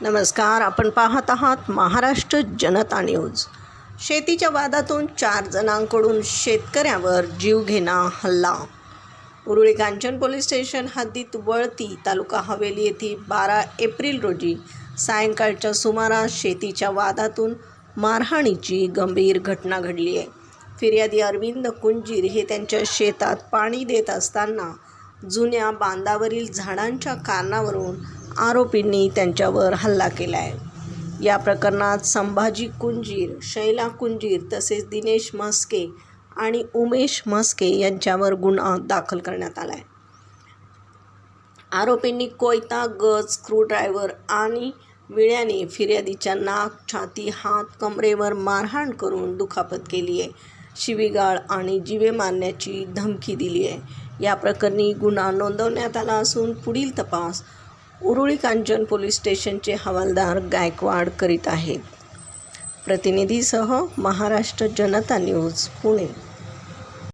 नमस्कार. आपण पाहत आहात महाराष्ट्र जनता न्यूज. शेतीच्या वादातून 4 जणांकडून शेतकऱ्यावर जीवघेणा हल्ला. उरुळी कांचन पोलीस स्टेशन हद्दीत वळती तालुका हवेली येथे 12 एप्रिल रोजी सायंकाळच्या सुमारास शेतीच्या वादातून मारहाणीची गंभीर घटना घडली आहे. फिर्यादी अरविंद कुंजीर हे त्यांच्या शेतात पाणी देत असताना जुन्या बांधावरील झाडांच्या कारणावरून आरोपींनी त्यांच्यावर हल्ला केला आहे. या प्रकरणात संभाजी कुंजीर, शैला कुंजीर तसेच दिनेश म्हस्के आणि उमेश म्हस्के यांच्यावर गुन्हा दाखल करण्यात आला आहे. आरोपींनी कोयता, गज, स्क्रूड्रायव्हर आणि विळ्याने फिर्यादीच्या नाक, छाती, हात, कमरेवर मारहाण करून दुखापत केली आहे. शिवीगाळ आणि जीवे मारण्याची धमकी दिली आहे. या प्रकरणी गुन्हा नोंदवण्यात आला असून पुढील तपास उरुळी कांचन पोलीस स्टेशनचे हवालदार गायकवाड करीत आहेत. प्रतिनिधीसह महाराष्ट्र जनता न्यूज, पुणे.